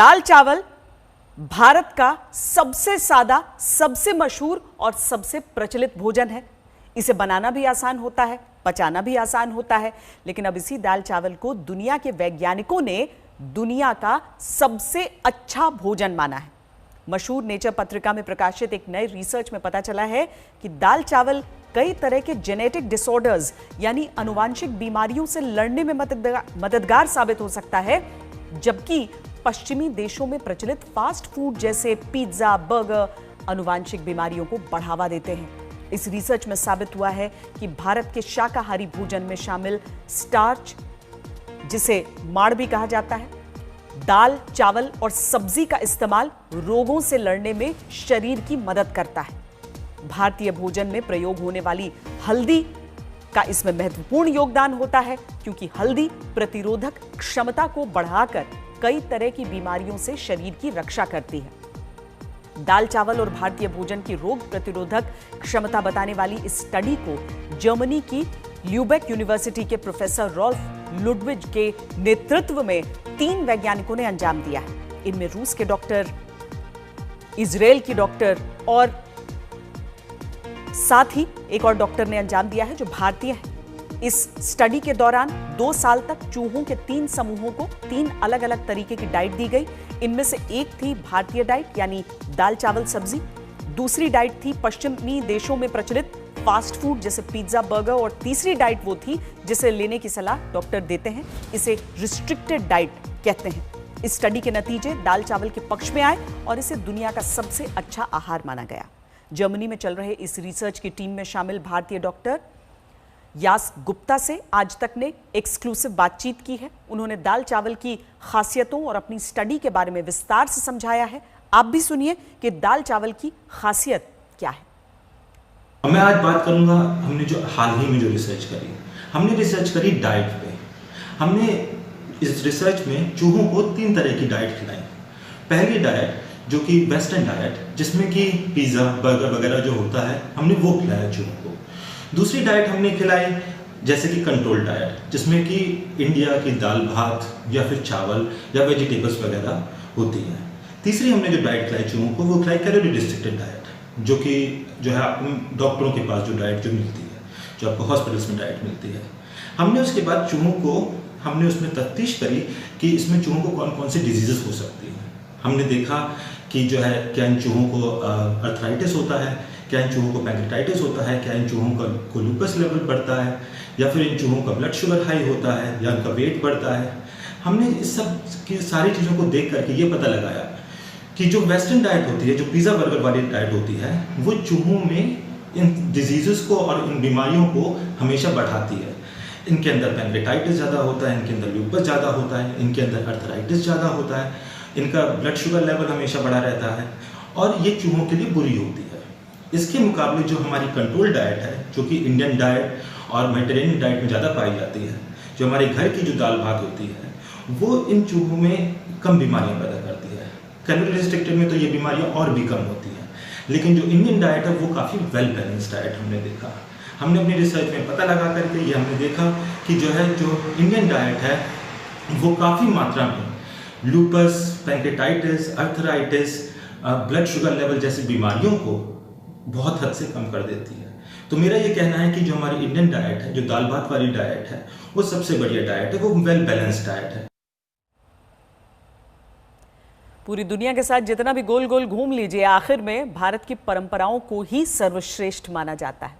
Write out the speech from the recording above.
दाल चावल भारत का सबसे सादा, सबसे मशहूर और सबसे प्रचलित भोजन है। इसे बनाना भी आसान होता है, पचाना भी आसान होता है। लेकिन अब इसी दाल चावल को दुनिया के वैज्ञानिकों ने दुनिया का सबसे अच्छा भोजन माना है। मशहूर नेचर पत्रिका में प्रकाशित एक नए रिसर्च में पता चला है कि दाल चावल कई तरह के जेनेटिक डिसऑर्डर्स यानी आनुवांशिक बीमारियों से लड़ने में मददगार साबित हो सकता है, जबकि पश्चिमी देशों में प्रचलित फास्ट फूड जैसे पिज्जा, बर्गर आनुवांशिक बीमारियों को बढ़ावा देते हैं। इस रिसर्च में साबित हुआ है कि भारत के शाकाहारी भोजन में शामिल स्टार्च, जिसे माड़ भी कहा जाता है, दाल, चावल और सब्जी का इस्तेमाल रोगों से लड़ने में शरीर की मदद करता है। भारतीय भोजन में प्रयोग होने वाली हल्दी का इसमें महत्वपूर्ण योगदान होता है, क्योंकि हल्दी प्रतिरोधक क्षमता को बढ़ाकर कई तरह की बीमारियों से शरीर की रक्षा करती है। दाल, चावल और भारतीय भोजन की रोग प्रतिरोधक क्षमता बताने वाली इस स्टडी को जर्मनी की ल्यूबेक यूनिवर्सिटी के प्रोफेसर रॉल्फ लुडविग के नेतृत्व में 3 वैज्ञानिकों ने अंजाम दिया है। इनमें रूस के डॉक्टर, इजराइल की डॉक्टर और साथ ही एक और डॉक्टर ने अंजाम दिया है जो भारतीय है। इस स्टडी के दौरान 2 साल तक चूहों के 3 समूहों को 3 अलग अलग तरीके की डाइट दी गई। इनमें से एक थी भारतीय डाइट यानी दाल, चावल, सब्जी। दूसरी डाइट थी पश्चिमी देशों में प्रचलित फास्ट फूड जैसे पिज्जा, बर्गर। और तीसरी डाइट वो थी जिसे लेने की सलाह डॉक्टर देते हैं। इसे रिस्ट्रिक्टेड डाइट कहते हैं। इस स्टडी के नतीजे दाल चावल के पक्ष में आए और इसे दुनिया का सबसे अच्छा आहार माना गया। जर्मनी में चल रहे इस रिसर्च की टीम में शामिल भारतीय डॉक्टर यास गुप्ता से आज तक ने एक्सक्लूसिव बातचीत की है। उन्होंने दाल चावल की खासियतों और अपनी स्टडी के बारे में विस्तार से समझाया है। आप भी सुनिए कि दाल चावल की खासियत क्या है। मैं आज बात करूंगा, हमने जो हाल ही में जो रिसर्च करी, हमने रिसर्च करी डाइट पे। हमने इस रिसर्च में चूहों को 3 तरह की डाइट खिलाई। पहली डाइट जो कि वेस्टर्न डाइट, जिसमें कि पिज़्ज़ा, बर्गर वगैरह जो होता है, हमने वो खिलाया चूहों को। दूसरी डाइट हमने खिलाई जैसे कि कंट्रोल डाइट, जिसमें कि इंडिया की दाल भात या फिर चावल या वेजिटेबल्स वगैरह होती है। तीसरी हमने जो डाइट खिलाई चूहों को, वो खिलाई कैलोरी रिस्ट्रिक्टेड डाइट, जो कि जो है आपको डॉक्टरों के पास जो डाइट जो मिलती है, जो आपको हॉस्पिटल्स में डाइट मिलती है। हमने उसके बाद चूहों को हमने उसमें तफ्तीश करी कि इसमें चूहों को कौन कौन सी डिजीजेस हो सकती हैं। हमने देखा कि जो है क्या इन चूहों को अर्थराइटिस होता है, क्या इन चूहों को पैंक्रेटाइटिस होता है, क्या इन चूहों को लूपस लेवल बढ़ता है, या फिर इन चूहों का ब्लड शुगर हाई होता है, या उनका वेट बढ़ता है। हमने इस सब की सारी चीज़ों को देख करके ये पता लगाया कि जो वेस्टर्न डाइट होती है, जो पिज़्ज़ा बर्गर वाली डाइट होती है, वो चूहों में इन डिजीज़ को और इन बीमारियों को हमेशा बढ़ाती है। इनके अंदर पैंक्रेटाइटिस ज़्यादा होता है, इनके अंदर लूपस ज़्यादा होता है, इनके अंदर अर्थराइटिस ज़्यादा होता है, इनका ब्लड शुगर लेवल हमेशा बढ़ा रहता है, और ये चूहों के लिए बुरी होती है। इसके मुकाबले जो हमारी कंट्रोल डाइट है, जो कि इंडियन डाइट और मेडिटेरेनियन डाइट में ज़्यादा पाई जाती है, जो हमारे घर की जो दाल भात होती है, वो इन चूहों में कम बीमारियां पैदा करती है। कैलोरी रिस्ट्रिक्टेड में तो ये बीमारियां और भी कम होती हैं, लेकिन जो इंडियन डाइट है वो काफ़ी वेल बैलेंस्ड डाइट हमने देखा। हमने अपनी रिसर्च में पता लगा करके ये हमने देखा कि जो इंडियन डाइट है वो काफ़ी मात्रा में lupus, pancreatitis, arthritis, blood sugar level जैसी बीमारियों को बहुत हद से कम कर देती है। तो मेरा ये कहना है कि जो हमारी इंडियन डाइट है, जो दाल भात वाली डाइट है, वो सबसे बढ़िया डाइट है, वो वेल बैलेंस्ड डाइट है। पूरी दुनिया के साथ जितना भी गोल गोल घूम लीजिए, आखिर में भारत की परंपराओं को ही सर्वश्रेष्ठ माना जाता है।